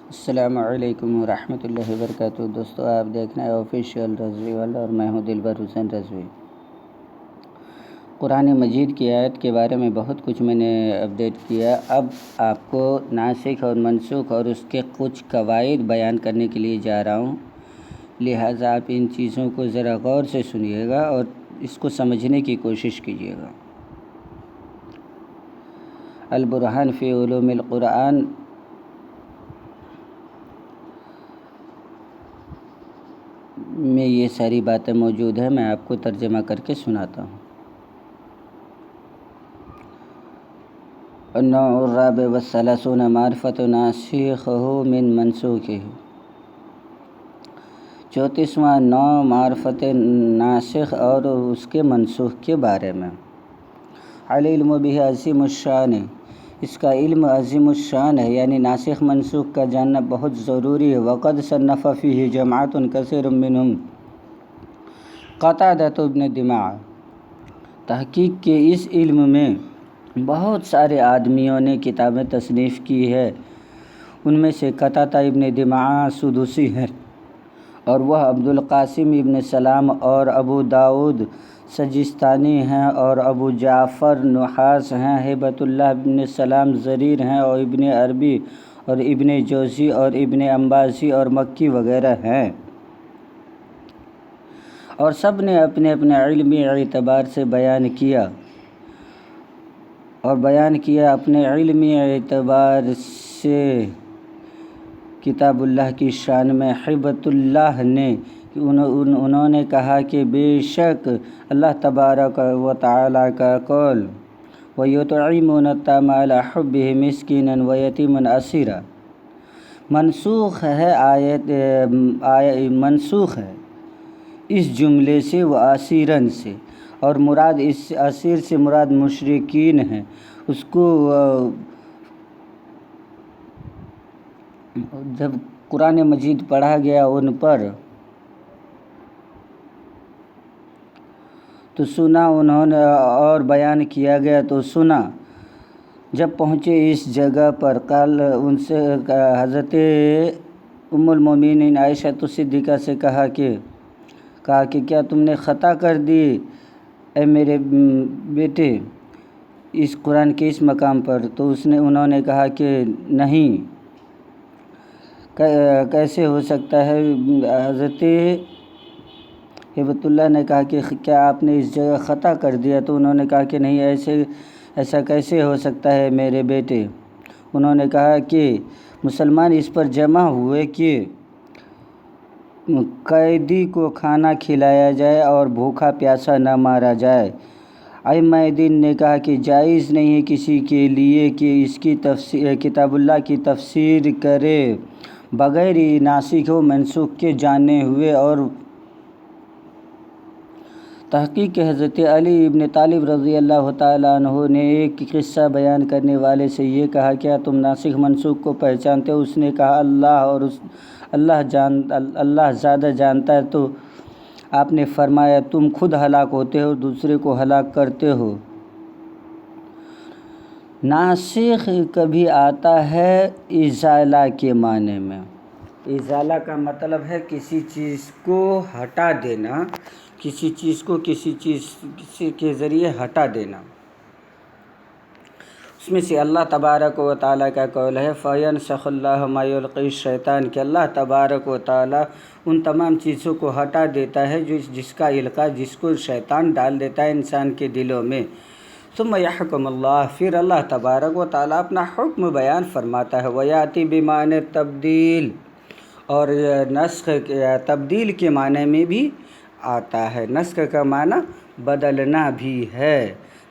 السلام علیکم ورحمۃ اللہ وبرکاتہ۔ دوستو، آپ دیکھ رہے ہیں آفیشیل رضوی ورلڈ اور میں ہوں دلبر حسین رضوی۔ قرآن مجید کی آیت کے بارے میں بہت کچھ میں نے اپڈیٹ کیا۔ اب آپ کو ناسخ اور منسوخ اور اس کے کچھ قواعد بیان کرنے کے لیے جا رہا ہوں، لہٰذا آپ ان چیزوں کو ذرا غور سے سنیے گا اور اس کو سمجھنے کی کوشش کیجیے گا۔ البرہان فی علوم القرآن میں یہ ساری باتیں موجود ہیں، میں آپ کو ترجمہ کر کے سناتا ہوں۔ النوع الرابع والثلاثون معرفت ناسخہ من منسوخہ۔ 34واں نوع معرفت ناسخ اور اس کے منسوخ کے بارے میں۔ العلم بہ عظیم الشان، اس کا علم عظیم الشان ہے، یعنی ناسخ منسوخ کا جاننا بہت ضروری ہے۔ وقد صنف فیہ جماعۃ کثیر منہم قتادہ ابن دمعہ، تحقیق کے اس علم میں بہت سارے آدمیوں نے کتابیں تصنیف کی ہے، ان میں سے قتادہ ابن دمعہ سدوسی ہیں، اور وہ عبدالقاسم ابن سلام اور ابو داؤد سجستانی ہیں، اور ابو جعفر نحاس ہیں، ہیبۃ اللہ ابن سلام زریر ہیں، اور ابن عربی اور ابن جوزی اور ابن انباسی اور مکی وغیرہ ہیں، اور سب نے اپنے اپنے علمی اعتبار سے بیان کیا اپنے علمی اعتبار سے کتاب اللہ کی شان میں۔ ہیبۃ اللہ نے انہوں نے کہا کہ بے شک اللہ تبارک و تعالیٰ کا قول وَيُطْعِمُونَ الطَّعَامَ عَلَىٰ حُبِّهِ مِسْكِينًا وَيَتِيمًا أَسِيرًا، منسوخ ہے اس جملے سے و اسیرن سے، اور مراد اس اسیر سے مراد مشرکین ہیں۔ اس کو جب قرآن مجید پڑھا گیا ان پر تو سنا انہوں نے، اور بیان کیا گیا تو سنا۔ جب پہنچے اس جگہ پر قال، ان سے حضرت ام المومنین عائشہ صدیقہ سے کہا کہ کیا تم نے خطا کر دی اے میرے بیٹے اس قرآن کے اس مقام پر؟ تو انہوں نے کہا کہ نہیں، کیسے ہو سکتا ہے؟ حضرت ہیبۃ اللہ نے کہا کہ کیا آپ نے اس جگہ خطا کر دیا؟ تو انہوں نے کہا کہ نہیں، ایسا کیسے ہو سکتا ہے میرے بیٹے؟ انہوں نے کہا کہ مسلمان اس پر جمع ہوئے کہ قیدی کو کھانا کھلایا جائے اور بھوکا پیاسا نہ مارا جائے۔ ائمہ دین نے کہا کہ جائز نہیں ہے کسی کے لیے کہ اس کی کتاب اللہ کی تفسیر کرے بغیر ناسخ و منسوخ کے جانے ہوئے۔ اور تحقیق حضرت علی ابن طالب رضی اللہ تعالیٰ عنہ نے ایک قصہ بیان کرنے والے سے یہ کہا، کیا تم ناسخ منسوخ کو پہچانتے ہو؟ اس نے کہا اللہ زیادہ جانتا ہے۔ تو آپ نے فرمایا تم خود ہلاک ہوتے ہو، دوسرے کو ہلاک کرتے ہو۔ ناسخ کبھی آتا ہے ازالہ کے معنی میں۔ ازالہ کا مطلب ہے کسی چیز کو ہٹا دینا، کسی چیز کو کسی چیز کے ذریعے ہٹا دینا۔ اس میں سے اللہ تبارک و تعالیٰ کا قول ہے فَيَنْسَخُ اللَّهُ مَا يُلْقِي الشَّيْطَانُ، کہ اللہ تبارک و تعالیٰ ان تمام چیزوں کو ہٹا دیتا ہے جس کا القاء، جس کو شیطان ڈال دیتا ہے انسان کے دلوں میں۔ ثُمَّ يَحْكُمُ اللَّهُ، پھر اللہ تبارک و تعالیٰ اپنا حکم بیان فرماتا ہے۔ وَيَأْتِي بِمَعْنَى التَّبْدِيلِ، اور نسخ تبدیل کے معنی میں بھی آتا ہے۔ نسخ کا معنی بدلنا بھی ہے،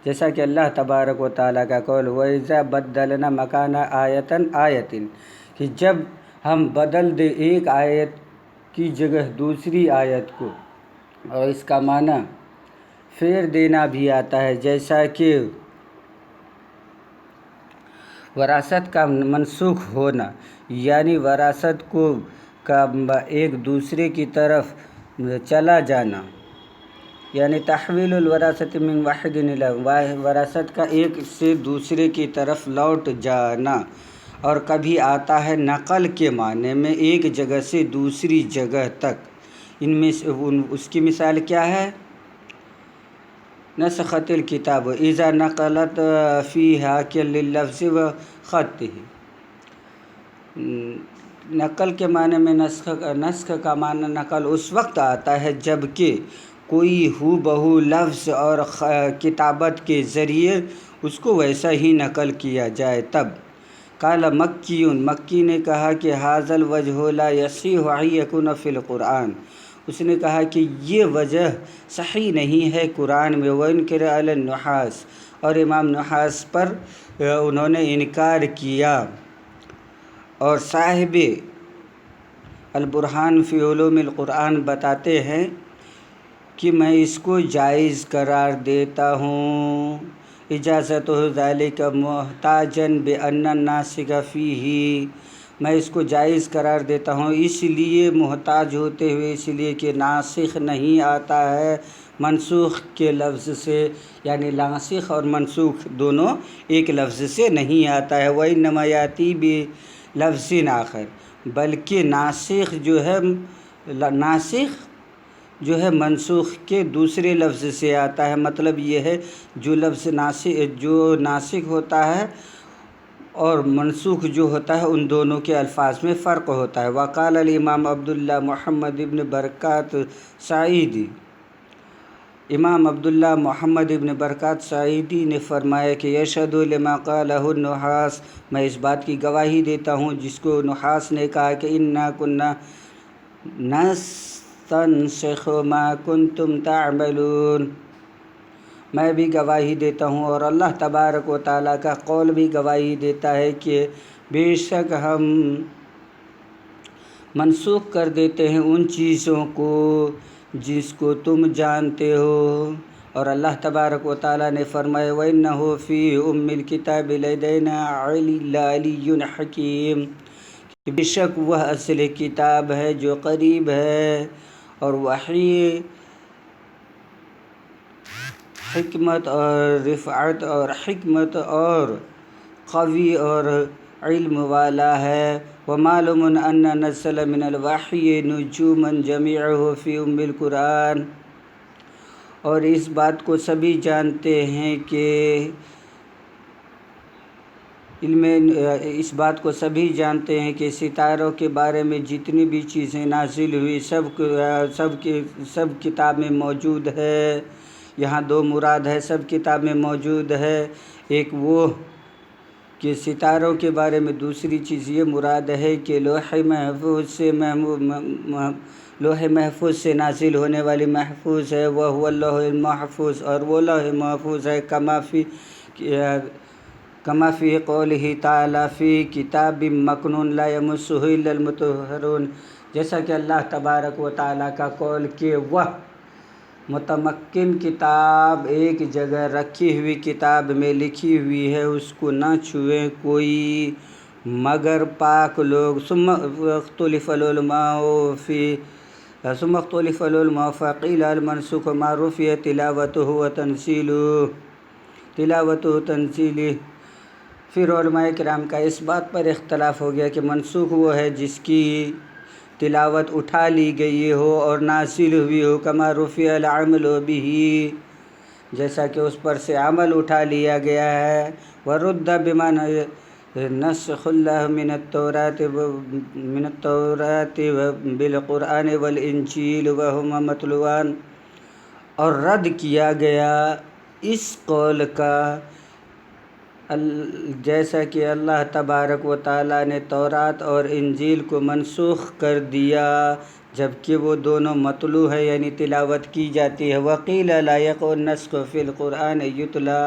جیسا کہ اللہ تبارک و تعالیٰ کا قول وَإِذَا بَدَّلْنَا مَكَانَ آیَةً آیَةٍ، کہ جب ہم بدل دیں ایک آیت کی جگہ دوسری آیت کو، اور اس کا معنی پھیر دینا بھی آتا ہے، جیسا کہ وراثت کا منسوخ ہونا، یعنی وراثت کو ایک دوسرے کی طرف چلا جانا، یعنی تحویل الوراثت من واحد الی، وراثت کا ایک سے دوسرے کی طرف لوٹ جانا۔ اور کبھی آتا ہے نقل کے معنی میں ایک جگہ سے دوسری جگہ تک۔ ان میں اس کی مثال کیا ہے؟ نسخت الکتاب اذا نقلت فیہا کل لفظ و خطہ۔ نقل کے معنی میں نسخ کا معنی نقل اس وقت آتا ہے جب کہ کوئی ہو بہو لفظ اور کتابت کے ذریعے اس کو ویسا ہی نقل کیا جائے تب۔ قال مکی نے کہا کہ ھذا الوجہ لا یصح ان یکون فی القرآن، اس نے کہا کہ یہ وجہ صحیح نہیں ہے قرآن میں۔ وانکر علی النحاس، اور امام نحاس پر انہوں نے انکار کیا۔ اور صاحب البرہان فی علوم القرآن بتاتے ہیں کہ میں اس کو جائز قرار دیتا ہوں، اجازت ذالک محتاجا بان الناسخ فیہ، میں اس کو جائز قرار دیتا ہوں اس لیے محتاج ہوتے ہوئے، اس لیے کہ ناسخ نہیں آتا ہے منسوخ کے لفظ سے، یعنی ناسخ اور منسوخ دونوں ایک لفظ سے نہیں آتا ہے۔ وَإِنَّمَا يَأْتِي بِلَفْظٍ آخر، بلکہ ناسخ جو ہے منسوخ کے دوسرے لفظ سے آتا ہے۔ مطلب یہ ہے جو لفظ ناسخ ہوتا ہے اور منسوخ جو ہوتا ہے ان دونوں کے الفاظ میں فرق ہوتا ہے۔ وقال الامام عبداللہ محمد ابن برکات سعیدی، امام عبداللہ محمد ابن برکات سعیدی نے فرمایا کہ یشہد لما قالہ النحاس، میں اس بات کی گواہی دیتا ہوں جس کو نحاس نے کہا کہ انا کنا نستنسخ ما کنتم تعملون، میں بھی گواہی دیتا ہوں اور اللہ تبارک و تعالیٰ کا قول بھی گواہی دیتا ہے کہ بے شک ہم منسوخ کر دیتے ہیں ان چیزوں کو جس کو تم جانتے ہو۔ اور اللہ تبارک و تعالیٰ نے فرمایا وَإِنَّهُ فِي أُمِّ الْكِتَابِ لَدَيْنَا لَعَلِيٌّ حَكِيمٌ، کہ بے شک وہ اصل کتاب ہے جو قریب ہے، اور وحی حکمت اور رفعت اور حکمت اور قوی اور علم والا ہے۔ وَمَعْلُومٌ أَنَّ نَزَّلَ مِنَ الْوَحْيِ نُجُومًا جَمِيعُهُ فِي أُمِّ الْقُرْآنِ، اور اس بات کو سبھی جانتے ہیں کہ اس بات کو سبھی جانتے ہیں کہ ستاروں کے بارے میں جتنی بھی چیزیں نازل ہوئی سب کتاب میں موجود ہے۔ یہاں دو مراد ہے، سب کتاب میں موجود ہے، ایک وہ کہ ستاروں کے بارے میں، دوسری چیز یہ مراد ہے کہ لوح محفوظ سے نازل ہونے والی محفوظ ہے، وہ اللوح المحفوظ، اور وہ لوح محفوظ ہے کما فی قولہ تعالیٰ فی کتاب مکنون لا یمسہ الا المطہرون، جیسا کہ اللہ تبارک و تعالیٰ کا قول کہ وہ متمکن کتاب ایک جگہ رکھی ہوئی کتاب میں لکھی ہوئی ہے، اس کو نہ چھوئے کوئی مگر پاک لوگ۔ ثم اختلف العلماء فقیل المنسوخ ما رفع تلاوته تنزیلہ، پھر علماء کرام کا اس بات پر اختلاف ہو گیا کہ منسوخ وہ ہے جس کی تلاوت اٹھا لی گئی ہو اور نازل ہوئی ہو، کما رفع العمل بہ، جیسا کہ اس پر سے عمل اٹھا لیا گیا ہے۔ ورد بما نسخ اللہ من التوراۃ بالقرآن والانجیل وہما متلوان، اور رد کیا گیا اس قول کا جیسا کہ اللہ تبارک و تعالیٰ نے تورات اور انجیل کو منسوخ کر دیا جبکہ وہ دونوں متلو ہے، یعنی تلاوت کی جاتی ہے۔ وقیل لا یقع النسخ فی القرآن یتلا،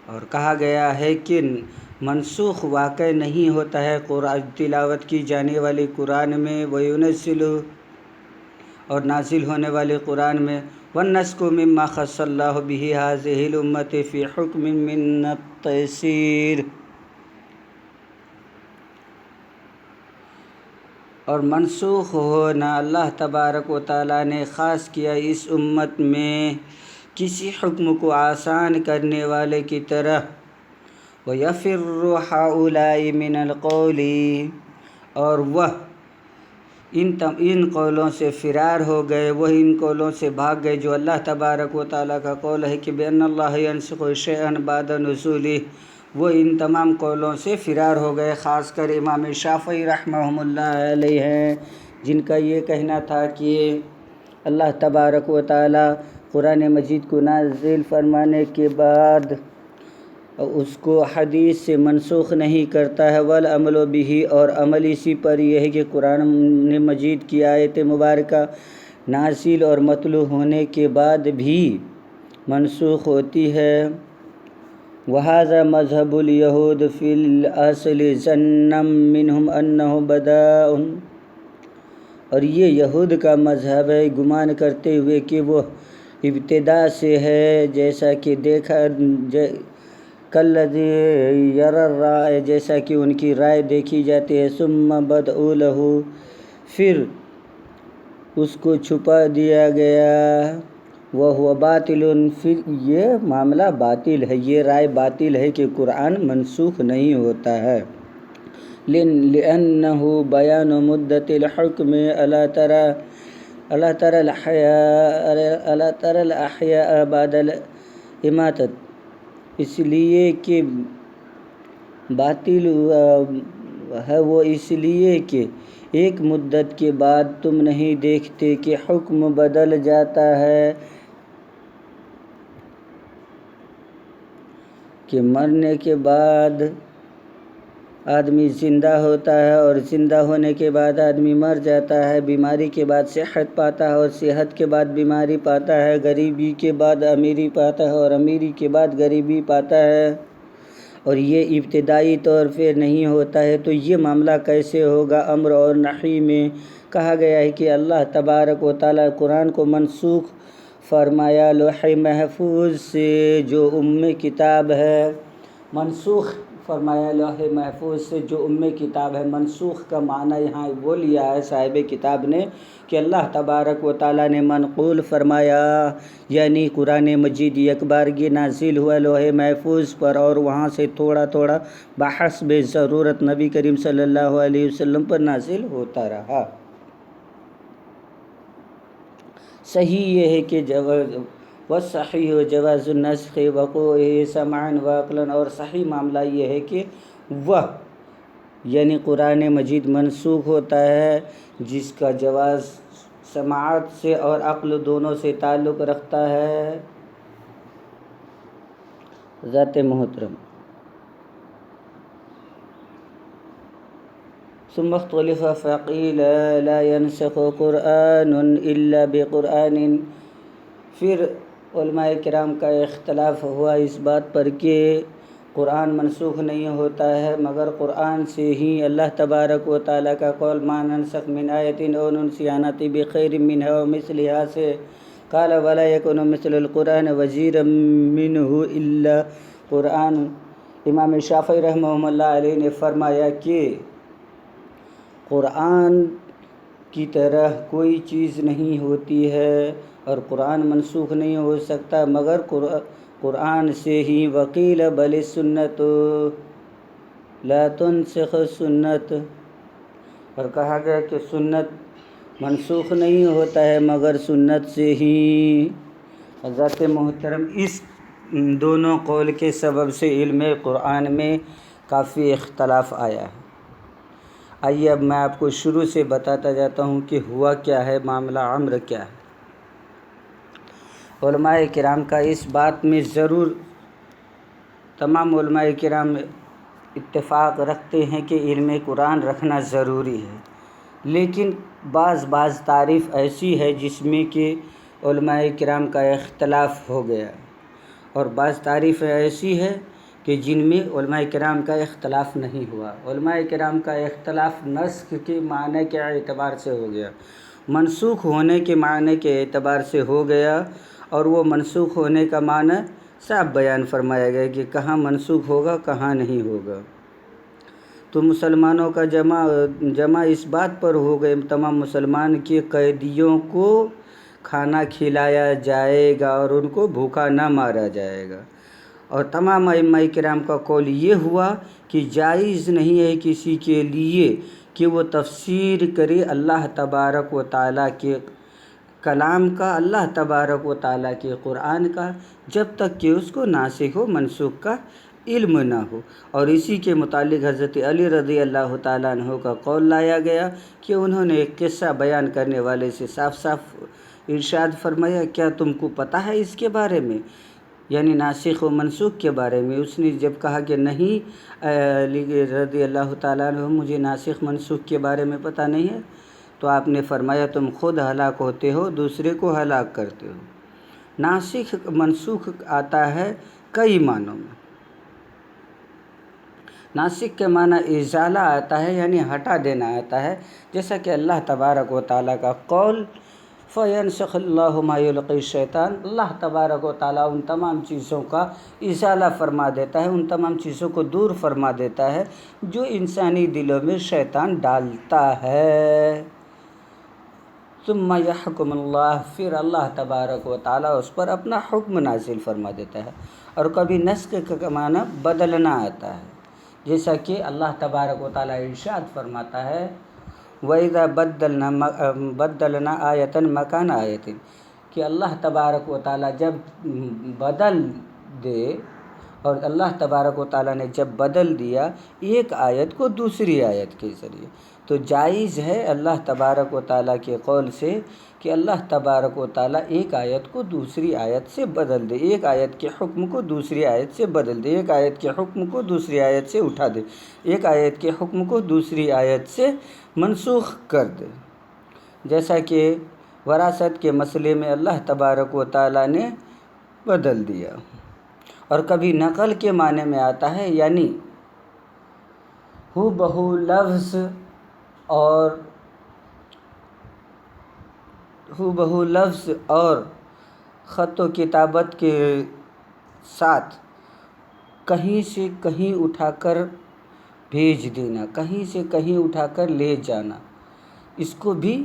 اور کہا گیا ہے کہ منسوخ واقع نہیں ہوتا ہے تلاوت کی جانے والی قرآن میں، وینزل، اور نازل ہونے والے قرآن میں۔ والنسخ مما خص اللہ بہ ہذہ الامۃ فی حکم من التیسیر، اور منسوخ ہونا اللہ تبارک و تعالیٰ نے خاص کیا اس امت میں کسی حکم کو آسان کرنے والے کی طرح۔ وَيَفِرُّ هَؤُلَاءِ مِنَ الْقَوْلِ، اور وہ ان قولوں سے فرار ہو گئے، وہ ان قولوں سے بھاگ گئے جو اللہ تبارک و تعالیٰ کا قول ہے کہ بِأَنَّ اللَّهَ يَنسِخُ شَيْئًا بَعْدَ نُزُولِهِ، وہ ان تمام قولوں سے فرار ہو گئے، خاص کر امام شافعی رحمہم اللہ علیہ ہیں، جن کا یہ کہنا تھا کہ اللہ تبارک و تعالیٰ قرآن مجید کو نازل فرمانے کے بعد اس کو حدیث سے منسوخ نہیں کرتا ہے، والعمل بہ، اور عمل اسی پر یہ ہے کہ قرآن مجید کی آیت مبارکہ نازل اور مطلوع ہونے کے بعد بھی منسوخ ہوتی ہے۔ وَهَذَا مَذْهَبُ الْيَهُودِ فِي الْأَصْلِ ظَنًّا مِّنْهُمْ أَنَّهُ بَدَاءٌ، اور یہ یہود کا مذہب ہے گمان کرتے ہوئے کہ وہ ابتدا سے ہے، جیسا کہ دیکھا کالذی یری الرائے، جیسا کہ ان کی رائے دیکھی جاتی ہے، ثم بدء لہ، پھر اس کو چھپا دیا گیا، وہو باطل، پھر یہ معاملہ باطل ہے، یہ رائے باطل ہے کہ قرآن منسوخ نہیں ہوتا ہے، لأنہ بیان مدت الحکم الا تری الاحیاء بعد الاماتۃ، اس لیے کہ باطل ہے وہ اس لیے کہ ایک مدت کے بعد تم نہیں دیکھتے کہ حکم بدل جاتا ہے، کہ مرنے کے بعد آدمی زندہ ہوتا ہے، اور زندہ ہونے کے بعد آدمی مر جاتا ہے، بیماری کے بعد صحت پاتا ہے، اور صحت کے بعد بیماری پاتا ہے، غریبی کے بعد امیری پاتا ہے، اور امیری کے بعد غریبی پاتا ہے، اور یہ ابتدائی طور پہ نہیں ہوتا ہے، تو یہ معاملہ کیسے ہوگا؟ امر اور نہی میں کہا گیا ہے کہ اللہ تبارک و تعالیٰ قرآن کو منسوخ فرمایا لوح محفوظ سے، جو کتاب ہے، منسوخ فرمایا لوح محفوظ سے جو کتاب ہے۔ منسوخ کا معنی یہاں وہ لیا ہے صاحب کتاب نے کہ اللہ تبارک و تعالیٰ نے منقول فرمایا، یعنی قرآن مجید یک بارگی نازل ہوا لوح محفوظ پر، اور وہاں سے تھوڑا تھوڑا بحسب ضرورت نبی کریم صلی اللہ علیہ وسلم پر نازل ہوتا رہا۔ صحیح یہ ہے کہ والصحیح جواز النسخ وقوعہ سمعا وعقلا، اور صحیح معاملہ یہ ہے کہ وہ یعنی قرآن مجید منسوخ ہوتا ہے جس کا جواز سماعت سے اور عقل دونوں سے تعلق رکھتا ہے۔ ذات محترم، ثم اختلف فقیل لا ينسخ قرآن الا بقرآن، پھر علماء کرام کا اختلاف ہوا اس بات پر کہ قرآن منسوخ نہیں ہوتا ہے مگر قرآن سے ہی۔ اللہ تبارک و تعالیٰ کا قول ما ننسخ من آیت او ننسها نأتی بخیر منها ومثلها سے، قال ولا یکن مثل القرآن وزیرا منہ الا قرآن۔ امام شافعی رحمہ اللہ علیہ نے فرمایا کہ قرآن کی طرح کوئی چیز نہیں ہوتی ہے، اور قرآن منسوخ نہیں ہو سکتا مگر قرآن سے ہی۔ وقیل بل سنت لا تنسخ سنت، اور کہا گیا کہ سنت منسوخ نہیں ہوتا ہے مگر سنت سے ہی۔ حضرت محترم، اس دونوں قول کے سبب سے علم قرآن میں کافی اختلاف آیا ہے۔ آئیے اب میں آپ کو شروع سے بتاتا جاتا ہوں کہ ہوا کیا ہے، معاملہ امر کیا ہے۔ علماء کرام کا اس بات میں ضرور تمام علماء کرام اتفاق رکھتے ہیں کہ علم قرآن رکھنا ضروری ہے، لیکن بعض تعریف ایسی ہے جس میں کہ علماء کرام کا اختلاف ہو گیا، اور بعض تعریفیں ایسی ہے کہ جن میں علماء کرام کا اختلاف نہیں ہوا۔ علماء کرام کا اختلاف نسخ کے معنی کے اعتبار سے ہو گیا، منسوخ ہونے کے معنی کے اعتبار سے ہو گیا، اور وہ منسوخ ہونے کا معنی صاف بیان فرمایا گیا کہ کہاں منسوخ ہوگا کہاں نہیں ہوگا۔ تو مسلمانوں کا جمع اس بات پر ہو گئے تمام مسلمان کے قیدیوں کو کھانا کھلایا جائے گا اور ان کو بھوکا نہ مارا جائے گا، اور تمام ائمہ کرام کا قول یہ ہوا کہ جائز نہیں ہے کسی کے لیے کہ وہ تفسیر کرے اللہ تبارک و تعالیٰ کے کلام کا، اللہ تبارک و تعالیٰ کے قرآن کا، جب تک کہ اس کو ناسخ و منسوخ کا علم نہ ہو۔ اور اسی کے متعلق حضرت علی رضی اللہ تعالیٰ عنہ کا قول لایا گیا کہ انہوں نے ایک قصہ بیان کرنے والے سے صاف صاف ارشاد فرمایا، کیا تم کو پتہ ہے اس کے بارے میں، یعنی ناسخ و منسوخ کے بارے میں؟ اس نے جب کہا کہ نہیں علی رضی اللہ تعالیٰ عنہ، مجھے ناسخ منسوخ کے بارے میں پتہ نہیں ہے، تو آپ نے فرمایا تم خود ہلاک ہوتے ہو، دوسرے کو ہلاک کرتے ہو۔ ناسخ منسوخ آتا ہے کئی معنوں میں۔ ناسخ کے معنی ازالہ آتا ہے، یعنی ہٹا دینا آتا ہے، جیسا کہ اللہ تبارک و تعالیٰ کا قول فَيَنْسَخِ اللَّهُ مَا يُلْقِي الشَّيْطَانُ، اللہ تبارک و تعالیٰ ان تمام چیزوں کا ازالہ فرما دیتا ہے، ان تمام چیزوں کو دور فرما دیتا ہے جو انسانی دلوں میں شیطان ڈالتا ہے۔ ثم يحكم اللہ، پھر اللہ تبارک و تعالیٰ اس پر اپنا حکم نازل فرما دیتا ہے۔ اور کبھی نسخ کا معنی بدلنا آتا ہے، جیسا کہ اللہ تبارک و تعالیٰ ارشاد فرماتا ہے وَإِذَا بَدَّلْنَا آیَةً مَكَانَ آیَةٍ، کہ اللہ تبارک و تعالیٰ جب بدل دے، اور اللہ تبارک و تعالیٰ نے جب بدل دیا ایک آیت کو دوسری آیت کے ذریعے، تو جائز ہے اللہ تبارک و تعالیٰ کے قول سے کہ اللہ تبارک و تعالیٰ ایک آیت کو دوسری آیت سے بدل دے، ایک آیت کے حکم کو دوسری آیت سے بدل دے، ایک آیت کے حکم کو دوسری آیت سے اٹھا دے، ایک آیت کے حکم کو دوسری آیت سے منسوخ کر دے، جیسا کہ وراثت کے مسئلے میں اللہ تبارک و تعالیٰ نے بدل دیا۔ اور کبھی نقل کے معنی میں آتا ہے، یعنی ہو بہو لفظ اور خط و کتابت کے ساتھ کہیں سے کہیں اٹھا کر بھیج دینا، کہیں سے کہیں اٹھا کر لے جانا، اس کو بھی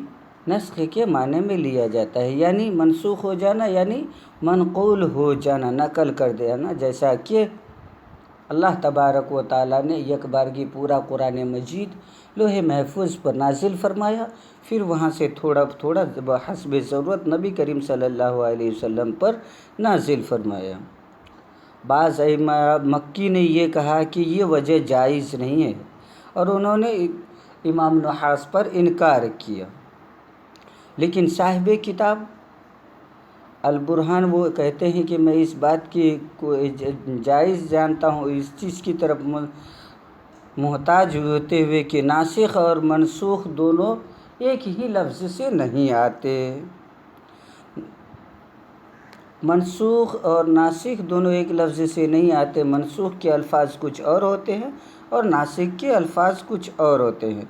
نسخ کے معنی میں لیا جاتا ہے، یعنی منسوخ ہو جانا، یعنی منقول ہو جانا، نقل کر دینا، جیسا کہ اللہ تبارک و تعالیٰ نے یک بارگی پورا قرآن مجید لوح محفوظ پر نازل فرمایا، پھر وہاں سے تھوڑا تھوڑا بحسب ضرورت نبی کریم صلی اللہ علیہ وسلم پر نازل فرمایا۔ بعض ائمہ مکی نے یہ کہا کہ یہ وجہ جائز نہیں ہے، اور انہوں نے امام نحاس پر انکار کیا، لیکن صاحب کتاب البرہان وہ کہتے ہیں کہ میں اس بات کی جائز جانتا ہوں، اس چیز کی طرف محتاج ہوتے ہوئے کہ ناسخ اور منسوخ دونوں ایک ہی لفظ سے نہیں آتے، منسوخ اور ناسخ دونوں ایک لفظ سے نہیں آتے، منسوخ کے الفاظ کچھ اور ہوتے ہیں اور ناسخ کے الفاظ کچھ اور ہوتے ہیں۔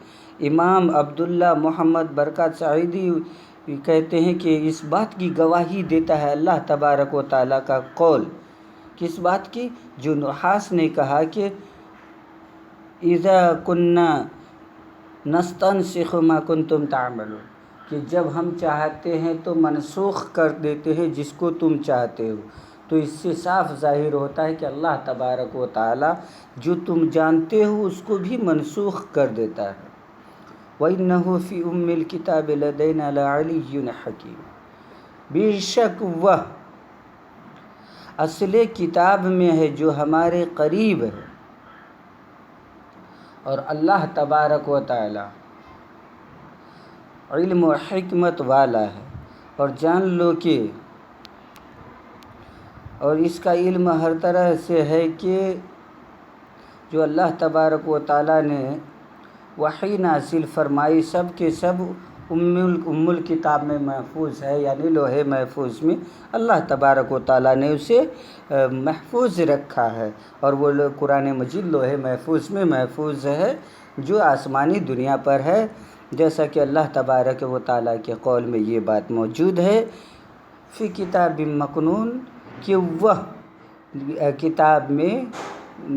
امام عبداللہ محمد برکات سعیدی کہتے ہیں کہ اس بات کی گواہی دیتا ہے اللہ تبارک و تعالیٰ کا قول، کس بات کی؟ جو نحاس نے کہا کہ اذا کننا نستنسخ ما کنتم تعملون، کہ جب ہم چاہتے ہیں تو منسوخ کر دیتے ہیں جس کو تم چاہتے ہو، تو اس سے صاف ظاہر ہوتا ہے کہ اللہ تبارک و تعالیٰ جو تم جانتے ہو اس کو بھی منسوخ کر دیتا ہے۔ وَإِنَّهُ فِي أُمِّ الْكِتَابِ لَدَيْنَا لَعَلِيٌّ حَكِيمٌ، بے شک وہ اصل کتاب میں ہے جو ہمارے قریب ہے، اور اللہ تبارک و تعالی علم و حکمت والا ہے، اور جان لو کہ اور اس کا علم ہر طرح سے ہے کہ جو اللہ تبارک و تعالی نے وحی نازل فرمائی سب کے سب ام الکتاب میں محفوظ ہے، یعنی لوح محفوظ میں اللہ تبارک و تعالیٰ نے اسے محفوظ رکھا ہے، اور وہ قرآن مجید لوح محفوظ میں محفوظ ہے جو آسمانی دنیا پر ہے، جیسا کہ اللہ تبارک و تعالیٰ کے قول میں یہ بات موجود ہے فی کتاب مکنون، کہ وہ کتاب میں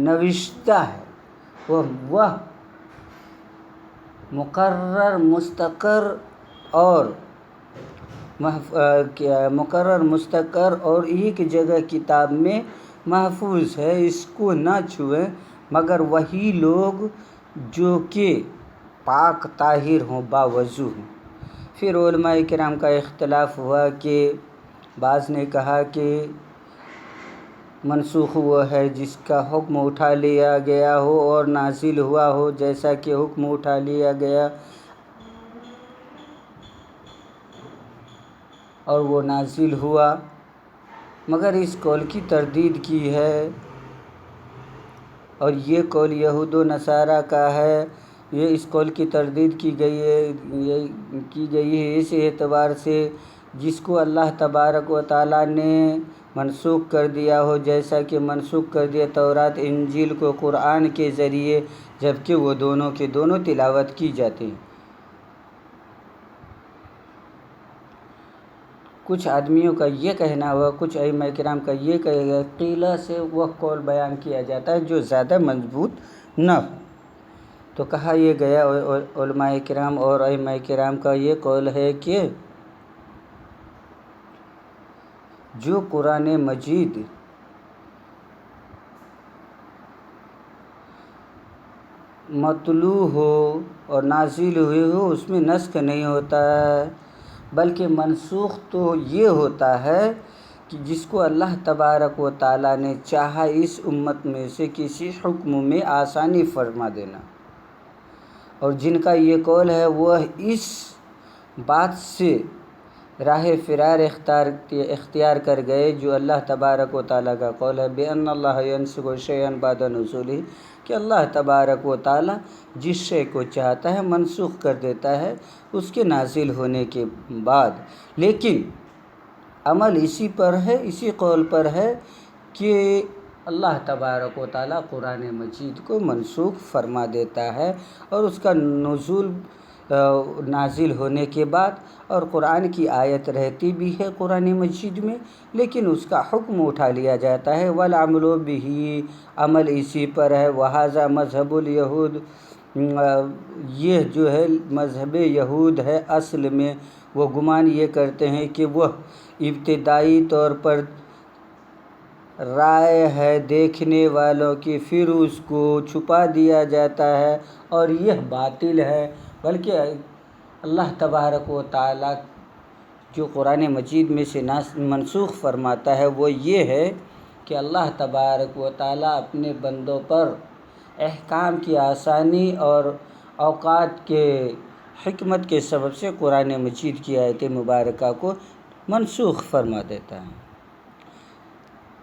نوشتہ ہے، وہ مقرر مستقر اور ایک جگہ کتاب میں محفوظ ہے، اس کو نہ چھوئیں مگر وہی لوگ جو کہ پاک طاہر ہوں، باوضو ہوں۔ پھر علماء کرام کا اختلاف ہوا کہ بعض نے کہا کہ منسوخ وہ ہے جس کا حکم اٹھا لیا گیا ہو اور نازل ہوا ہو، جیسا کہ حکم اٹھا لیا گیا اور وہ نازل ہوا، مگر اس قول کی تردید کی ہے اور یہ قول یہود و نصارہ کا ہے۔ یہ اس قول کی تردید کی گئی ہے اس اعتبار سے جس کو اللہ تبارک و تعالیٰ نے منسوخ کر دیا ہو، جیسا کہ منسوخ کر دیا تورات انجیل کو قرآن کے ذریعے، جبکہ وہ دونوں کے دونوں تلاوت کی جاتے ہیں۔ کچھ آدمیوں کا یہ کہنا ہوا، کچھ ائمہ کرام کا یہ کہا گیا، قیلہ سے وہ قول بیان کیا جاتا ہے جو زیادہ مضبوط نہ ہو۔ تو کہا یہ گیا علماء کرام اور ائمہ کرام کا یہ قول ہے کہ جو قرآن مجید مطلوع ہو اور نازل ہوئی ہو اس میں نسخ نہیں ہوتا ہے، بلکہ منسوخ تو یہ ہوتا ہے کہ جس کو اللہ تبارک و تعالیٰ نے چاہا اس امت میں سے کسی حکم میں آسانی فرما دینا، اور جن کا یہ قول ہے وہ اس بات سے راہ فرار اختیار کر گئے جو اللہ تبارک و تعالیٰ کا قول ہے بِأَنَّ اللَّهَ يَنسِخُ شَيْئًا بَعْدَ نُزُولِهِ، کہ اللہ تبارک و تعالیٰ جس شے کو چاہتا ہے منسوخ کر دیتا ہے اس کے نازل ہونے کے بعد، لیکن عمل اسی پر ہے، اسی قول پر ہے کہ اللہ تبارک و تعالیٰ قرآن مجید کو منسوخ فرما دیتا ہے اور اس کا نزول نازل ہونے کے بعد، اور قرآن کی آیت رہتی بھی ہے قرآن مجید میں لیکن اس کا حکم اٹھا لیا جاتا ہے، وَالْعَمْلُ بِهِ، عمل اسی پر ہے۔ وَهَذَا مذہب الیہود، یہ جو ہے مذہب یہود ہے، اصل میں وہ گمان یہ کرتے ہیں کہ وہ ابتدائی طور پر رائے ہے دیکھنے والوں کی، پھر اس کو چھپا دیا جاتا ہے اور یہ باطل ہے، بلکہ اللہ تبارک و تعالیٰ جو قرآن مجید میں سے منسوخ فرماتا ہے وہ یہ ہے کہ اللہ تبارک و تعالیٰ اپنے بندوں پر احکام کی آسانی اور اوقات کے حکمت کے سبب سے قرآن مجید کی آیت مبارکہ کو منسوخ فرما دیتا ہے۔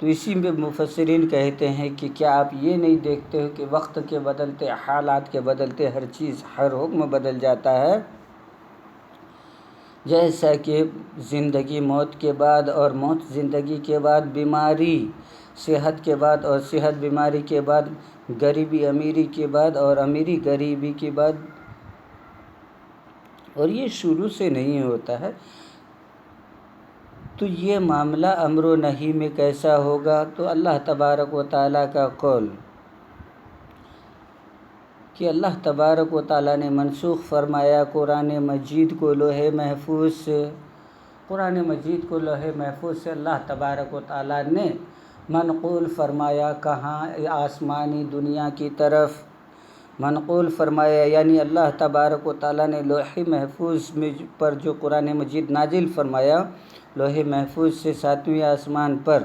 تو اسی میں مفسرین کہتے ہیں کہ کیا آپ یہ نہیں دیکھتے ہو کہ وقت کے بدلتے، حالات کے بدلتے ہر چیز، ہر حکم بدل جاتا ہے، جیسا کہ زندگی موت کے بعد اور موت زندگی کے بعد، بیماری صحت کے بعد اور صحت بیماری کے بعد، غریبی امیری کے بعد اور امیری غریبی کے بعد، اور یہ شروع سے نہیں ہوتا ہے۔ تو یہ معاملہ امر و نہی میں کیسا ہوگا؟ تو اللہ تبارک و تعالیٰ کا قول کہ اللہ تبارک و تعالیٰ نے منسوخ فرمایا قرآن مجید کو لوح محفوظ سے، قرآن مجید کو لوح محفوظ سے اللہ تبارک و تعالیٰ نے منقول فرمایا، کہاں؟ آسمانی دنیا کی طرف منقول فرمایا، یعنی اللہ تبارک و تعالیٰ نے لوح محفوظ میں پر جو قرآن مجید نازل فرمایا، لوح محفوظ سے 7ویں آسمان پر،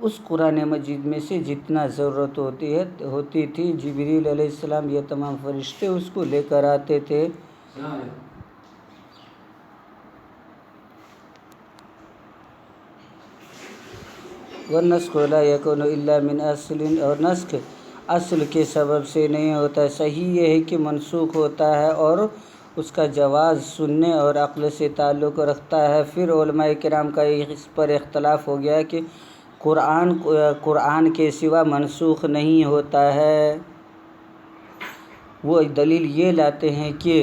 اس قرآن مجید میں سے جتنا ضرورت ہوتی تھی، جبریل علیہ السلام یہ تمام فرشتے اس کو لے کر آتے تھے۔ وَالنَّسْخُ لَا يَكُونُ إِلَّا مِنْ أَصْلٍ، اور نسخ اصل کے سبب سے نہیں ہوتا ہے۔ صحیح یہ ہے کہ منسوخ ہوتا ہے اور اس کا جواز سننے اور عقل سے تعلق رکھتا ہے۔ پھر علماء کرام کا اس پر اختلاف ہو گیا کہ قرآن کے سوا منسوخ نہیں ہوتا ہے۔ وہ دلیل یہ لاتے ہیں کہ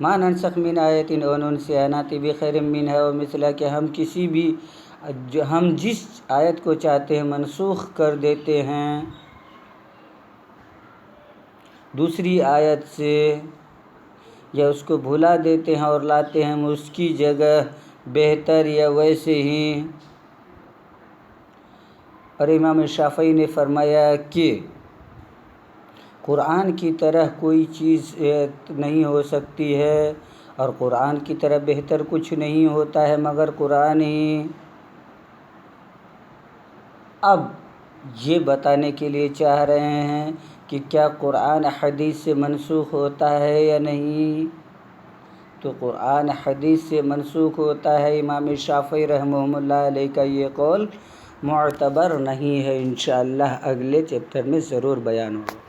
مَا نَنسَخْ مِنْ آیَةٍ أَوْ نُنْسِهَا نَأْتِ بِخَيْرٍ مِّنْهَا أَوْ مِثْلِهَا، کہ ہم جس آیت کو چاہتے ہیں منسوخ کر دیتے ہیں دوسری آیت سے، یا اس کو بھلا دیتے ہیں اور لاتے ہیں اس کی جگہ بہتر یا ویسے ہی اور امام شافعی نے فرمایا کہ قرآن کی طرح کوئی چیز نہیں ہو سکتی ہے، اور قرآن کی طرح بہتر کچھ نہیں ہوتا ہے مگر قرآن ہی۔ اب یہ بتانے کے لیے چاہ رہے ہیں کہ کیا قرآن حدیث سے منسوخ ہوتا ہے یا نہیں؟ تو قرآن حدیث سے منسوخ ہوتا ہے۔ امام شافعی رحمہ اللہ علیہ کا یہ قول معتبر نہیں ہے، انشاءاللہ اگلے چیپٹر میں ضرور بیان ہوگا۔